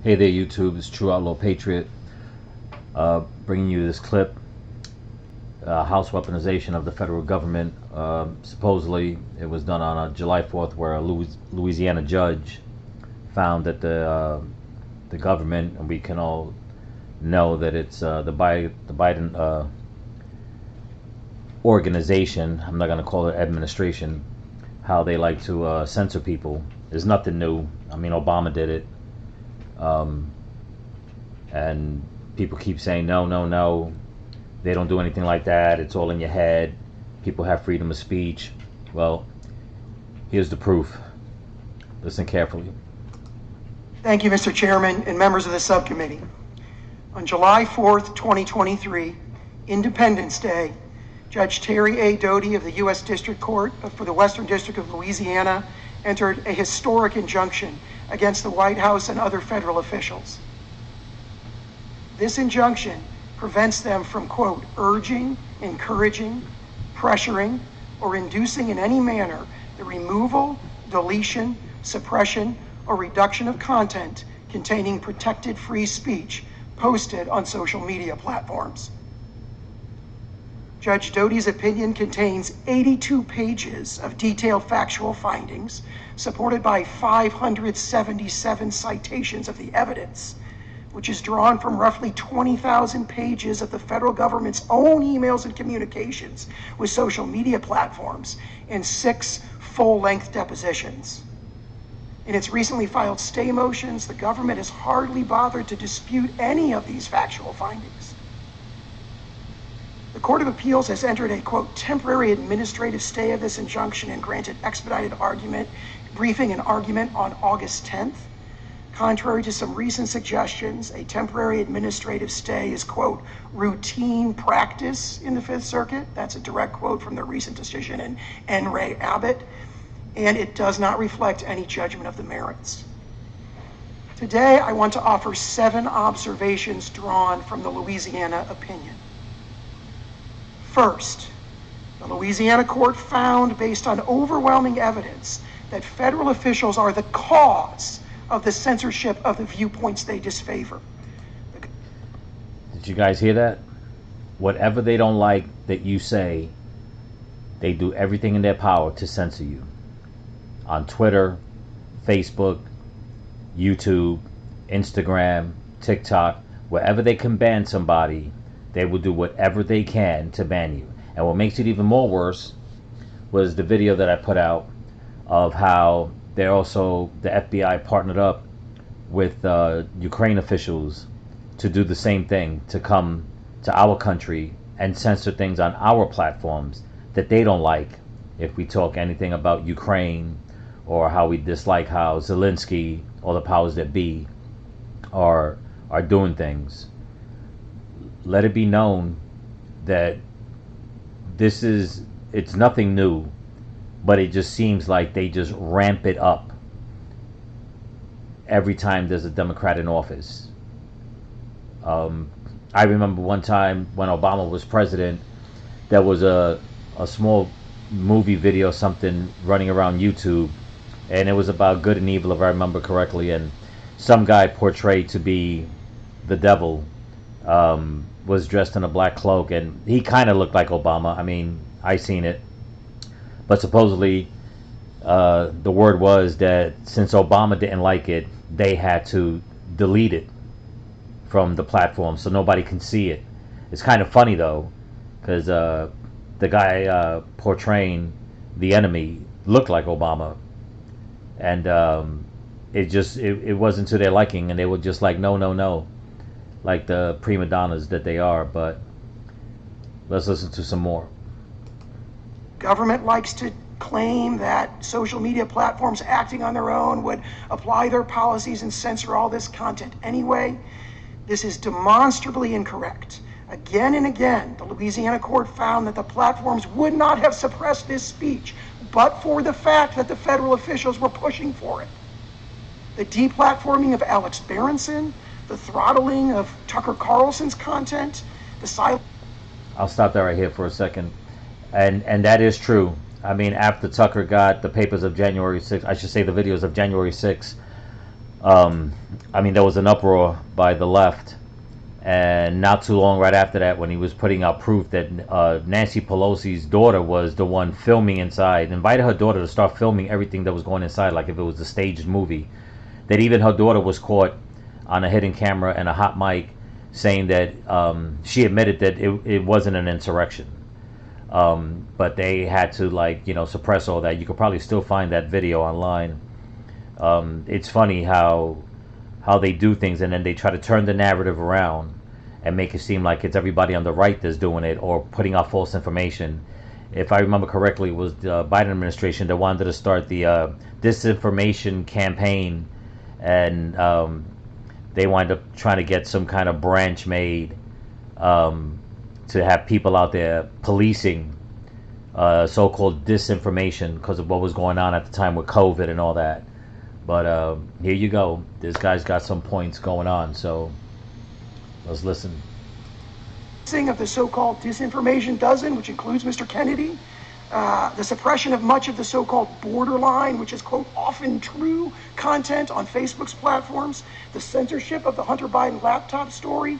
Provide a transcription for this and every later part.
Hey there, YouTube. It's True Outlaw Patriot, bringing you this clip. House weaponization of the federal government. Supposedly, it was done on July 4th, where a Louisiana judge found that the government, and we can all know that it's the Biden organization. I'm not going to call it administration. How they like to censor people is nothing new. I mean, Obama did it. And people keep saying no, they don't do anything like that, it's all in your head, people have freedom of speech. Well, here's the proof. Listen carefully. Thank you, Mr. Chairman and members of the subcommittee. On July 4th, 2023, Independence Day, Judge Terry A. Doty of the U.S. District Court for the Western District of Louisiana entered a historic injunction against the White House and other federal officials. This injunction prevents them from, quote, urging, encouraging, pressuring, or inducing in any manner the removal, deletion, suppression, or reduction of content containing protected free speech posted on social media platforms. Judge Doty's opinion contains 82 pages of detailed factual findings, supported by 577 citations of the evidence, which is drawn from roughly 20,000 pages of the federal government's own emails and communications with social media platforms and 6 full-length depositions. In its recently filed stay motions, the government has hardly bothered to dispute any of these factual findings. The Court of Appeals has entered a, quote, temporary administrative stay of this injunction and granted expedited briefing and argument on August 10th. Contrary to some recent suggestions, a temporary administrative stay is, quote, routine practice in the Fifth Circuit. That's a direct quote from the recent decision in N. Ray Abbott, and it does not reflect any judgment of the merits. Today, I want to offer 7 observations drawn from the Louisiana opinion. First, the Louisiana court found, based on overwhelming evidence, that federal officials are the cause of the censorship of the viewpoints they disfavor. Did you guys hear that? Whatever they don't like that you say, they do everything in their power to censor you. On Twitter, Facebook, YouTube, Instagram, TikTok, wherever they can ban somebody, they will do whatever they can to ban you. And what makes it even more worse was the video that I put out of how they're also, the FBI partnered up with Ukraine officials to do the same thing, to come to our country and censor things on our platforms that they don't like. If we talk anything about Ukraine, or how we dislike how Zelensky or the powers that be are doing things. Let it be known that it's nothing new, but it just seems like they just ramp it up every time there's a Democrat in office. I remember one time when Obama was president, there was a small movie video, something running around YouTube, and it was about good and evil, if I remember correctly, and some guy portrayed to be the devil was dressed in a black cloak, and he kind of looked like Obama. I mean, I seen it. But supposedly, the word was that since Obama didn't like it, they had to delete it from the platform so nobody can see it. It's kind of funny, though, because the guy portraying the enemy looked like Obama. And it wasn't to their liking, and they were just like, no, like the prima donnas that they are. But let's listen to some more. Government likes to claim that social media platforms acting on their own would apply their policies and censor all this content anyway. This is demonstrably incorrect. Again and again, the Louisiana court found that the platforms would not have suppressed this speech, but for the fact that the federal officials were pushing for it. The deplatforming of Alex Berenson, the throttling of Tucker Carlson's content, the silence. I'll stop that right here for a second. And that is true. I mean, after Tucker got the papers of January 6th, I should say the videos of January 6th, Um, I mean, there was an uproar by the left, and not too long right after that, when he was putting out proof that Nancy Pelosi's daughter was the one filming inside, invited her daughter to start filming everything that was going inside, like if it was a staged movie. That even her daughter was caught on a hidden camera and a hot mic saying that she admitted that it wasn't an insurrection. But they had to, like, suppress all that. You could probably still find that video online. It's funny how they do things, and then they try to turn the narrative around and make it seem like it's everybody on the right that's doing it or putting out false information. If I remember correctly, it was the Biden administration that wanted to start the disinformation campaign, and they wind up trying to get some kind of branch made, to have people out there policing so-called disinformation because of what was going on at the time with COVID and all that. But here you go. This guy's got some points going on, so let's listen. Of the so-called disinformation dozen, which includes Mr. Kennedy, the suppression of much of the so-called borderline, which is, quote, often true content on Facebook's platforms, the censorship of the Hunter Biden laptop story,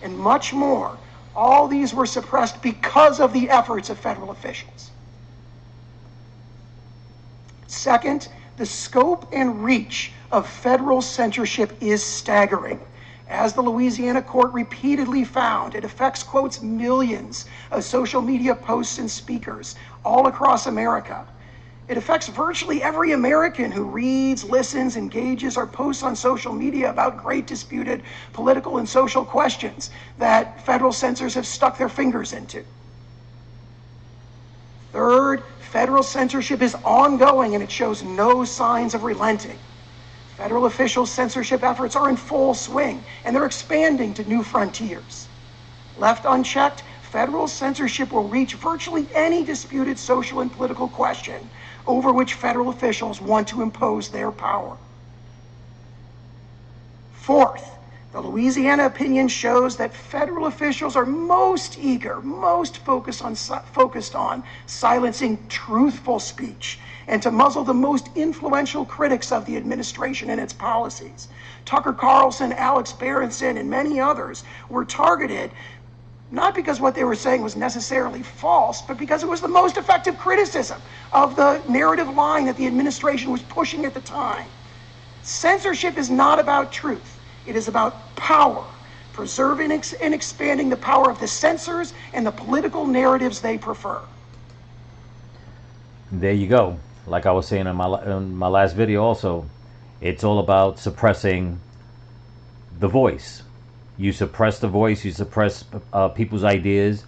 and much more. All these were suppressed because of the efforts of federal officials. Second, the scope and reach of federal censorship is staggering. As the Louisiana court repeatedly found, it affects, quotes, millions of social media posts and speakers all across America. It affects virtually every American who reads, listens, engages, or posts on social media about great disputed political and social questions that federal censors have stuck their fingers into. Third, federal censorship is ongoing and it shows no signs of relenting. Federal officials' censorship efforts are in full swing, and they're expanding to new frontiers. Left unchecked, federal censorship will reach virtually any disputed social and political question over which federal officials want to impose their power. Fourth, the Louisiana opinion shows that federal officials are most eager, most focused on silencing truthful speech and to muzzle the most influential critics of the administration and its policies. Tucker Carlson, Alex Berenson, and many others were targeted not because what they were saying was necessarily false, but because it was the most effective criticism of the narrative line that the administration was pushing at the time. Censorship is not about truth. It is about power, preserving and expanding the power of the censors and the political narratives they prefer. There you go. Like I was saying in my last video also, it's all about suppressing the voice. You suppress the voice, you suppress people's ideas.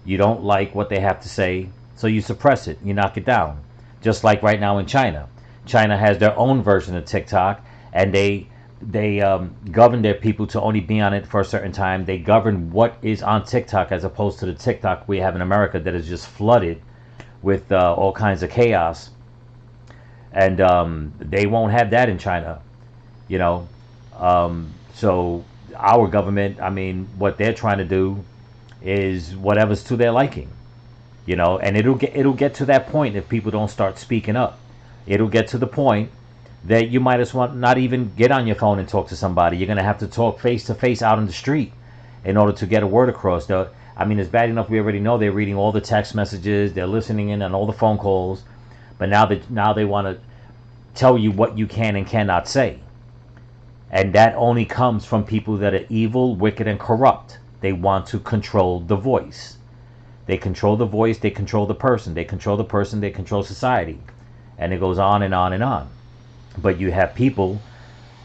You don't like what they have to say, so you suppress it, you knock it down. Just like right now in China. China has their own version of TikTok, and they govern their people to only be on it for a certain time. They govern what is on TikTok as opposed to the TikTok we have in America that is just flooded with all kinds of chaos. And they won't have that in China, you know. So our government, I mean, what they're trying to do is whatever's to their liking, you know. And it'll get to that point if people don't start speaking up. It'll get to the point that you might as well not even get on your phone and talk to somebody. You're going to have to talk face to face out on the street in order to get a word across. I mean, it's bad enough we already know they're reading all the text messages, they're listening in on all the phone calls, but now they want to tell you what you can and cannot say. And that only comes from people that are evil, wicked, and corrupt. They want to control the voice. They control the voice, they control the person. They control the person, they control society. And it goes on and on and on. But you have people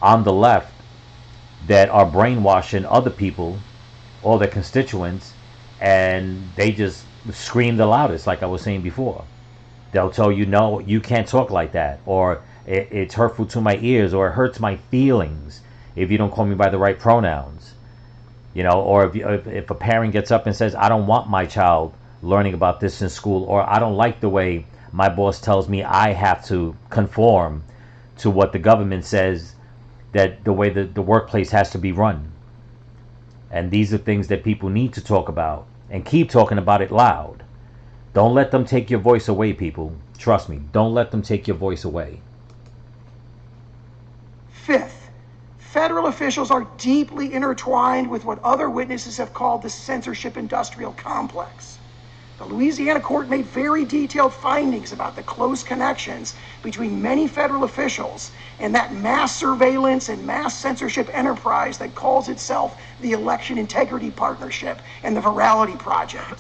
on the left that are brainwashing other people, all their constituents, and they just scream the loudest, like I was saying before. They'll tell you, no, you can't talk like that, or it's hurtful to my ears, or it hurts my feelings if you don't call me by the right pronouns. You know, or if a parent gets up and says, I don't want my child learning about this in school, or I don't like the way my boss tells me I have to conform to what the government says, that the way that the workplace has to be run. And these are things that people need to talk about, and keep talking about it loud. Don't let them take your voice away, people. Trust me, don't let them take your voice away. Fifth, Federal officials are deeply intertwined with what other witnesses have called the censorship industrial complex. The Louisiana court made very detailed findings about the close connections between many federal officials and that mass surveillance and mass censorship enterprise that calls itself the Election Integrity Partnership and the Virality Project.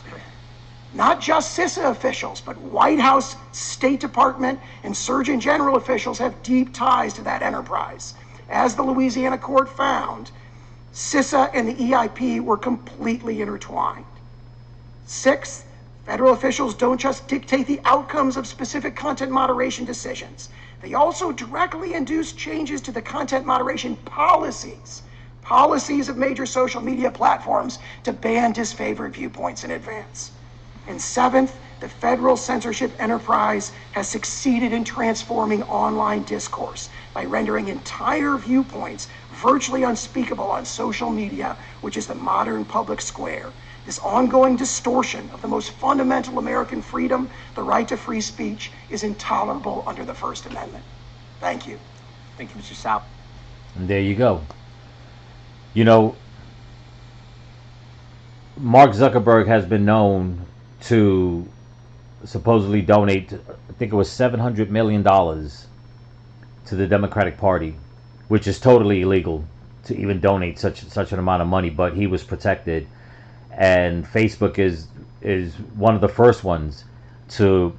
Not just CISA officials, but White House, State Department, and Surgeon General officials have deep ties to that enterprise. As the Louisiana court found, CISA and the EIP were completely intertwined. Sixth, federal officials don't just dictate the outcomes of specific content moderation decisions. They also directly induce changes to the content moderation policies of major social media platforms to ban disfavored viewpoints in advance. And seventh, the federal censorship enterprise has succeeded in transforming online discourse by rendering entire viewpoints virtually unspeakable on social media, which is the modern public square. This ongoing distortion of the most fundamental American freedom, the right to free speech, is intolerable under the First Amendment. Thank you. Thank you, Mr. Sal. And there you go. You know, Mark Zuckerberg has been known to supposedly donate, I think it was $700 million to the Democratic Party, which is totally illegal to even donate such an amount of money, but he was protected. And Facebook is one of the first ones to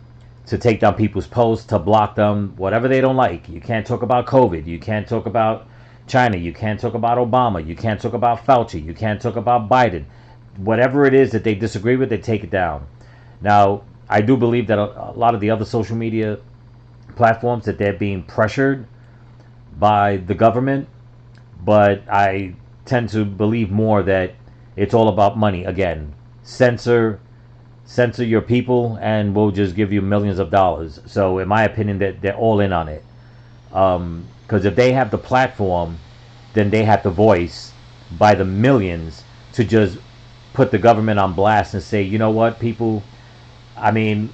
take down people's posts, to block them, whatever they don't like. You can't talk about COVID. You can't talk about China. You can't talk about Obama. You can't talk about Fauci. You can't talk about Biden. Whatever it is that they disagree with, they take it down. Now, I do believe that a lot of the other social media platforms, that they're being pressured by the government, but I tend to believe more that it's all about money. Again, censor your people and we'll just give you millions of dollars. So in my opinion, that they're all in on it. Because if they have the platform, then they have the voice by the millions to just put the government on blast and say, you know what, people, I mean,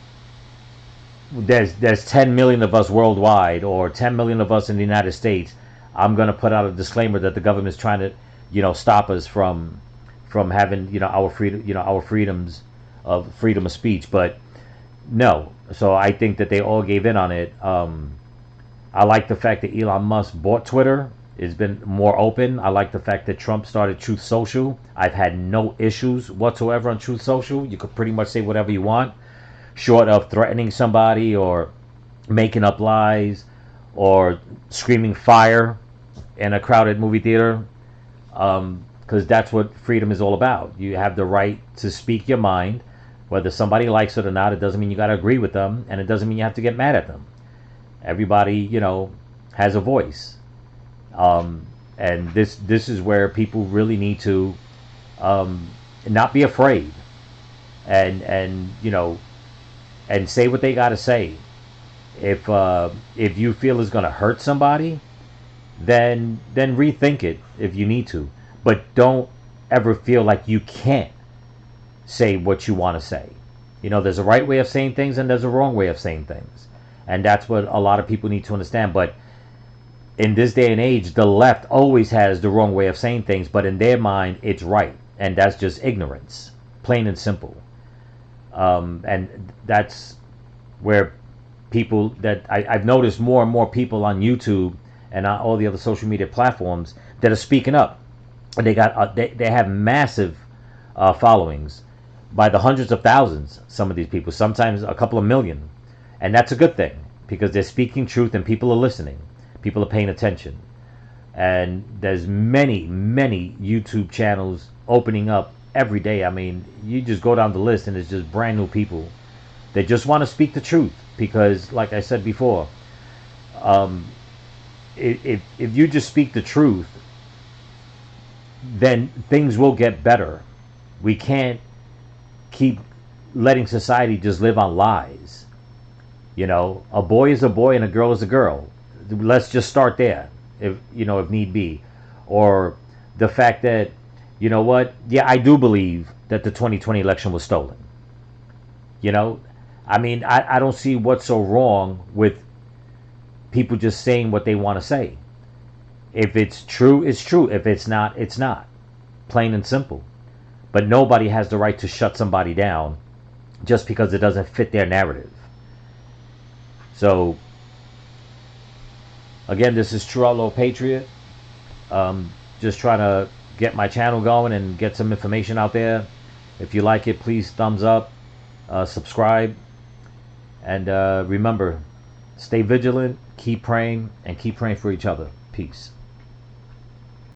there's 10 million of us worldwide, or 10 million of us in the United States. I'm going to put out a disclaimer that the government is trying to, stop us from having, our freedoms of freedom of speech. But no. So I think that they all gave in on it. I like the fact that Elon Musk bought Twitter. It's been more open. I like the fact that Trump started Truth Social. I've had no issues whatsoever on Truth Social. You could pretty much say whatever you want, short of threatening somebody or making up lies or screaming fire in a crowded movie theater, because that's what freedom is all about. You have the right to speak your mind, whether somebody likes it or not. It doesn't mean you got to agree with them, and it doesn't mean you have to get mad at them. Everybody, has a voice. And this is where people really need to not be afraid and say what they got to say. If you feel it's going to hurt somebody, then rethink it if you need to. But don't ever feel like you can't say what you want to say. There's a right way of saying things and there's a wrong way of saying things. And that's what a lot of people need to understand. But in this day and age, the left always has the wrong way of saying things, but in their mind, it's right. And that's just ignorance, plain and simple. And that's where people that I've noticed more and more people on YouTube and on all the other social media platforms that are speaking up. And they have massive followings by the hundreds of thousands, some of these people, sometimes a couple of million. And that's a good thing because they're speaking truth and people are listening. People are paying attention. And there's many, many YouTube channels opening up every day. I mean, you just go down the list and it's just brand new people that just want to speak the truth. Because, like I said before, if you just speak the truth, then things will get better. We can't keep letting society just live on lies. A boy is a boy and a girl is a girl. Let's just start there, if need be. Or the fact that, I do believe that the 2020 election was stolen. I don't see what's so wrong with people just saying what they want to say. If it's true, it's true. If it's not, it's not. Plain and simple. But nobody has the right to shut somebody down just because it doesn't fit their narrative. So, again, this is True Outlaw Patriot. Just trying to get my channel going and get some information out there. If you like it, please thumbs up, subscribe, and remember, stay vigilant, keep praying, and keep praying for each other. Peace.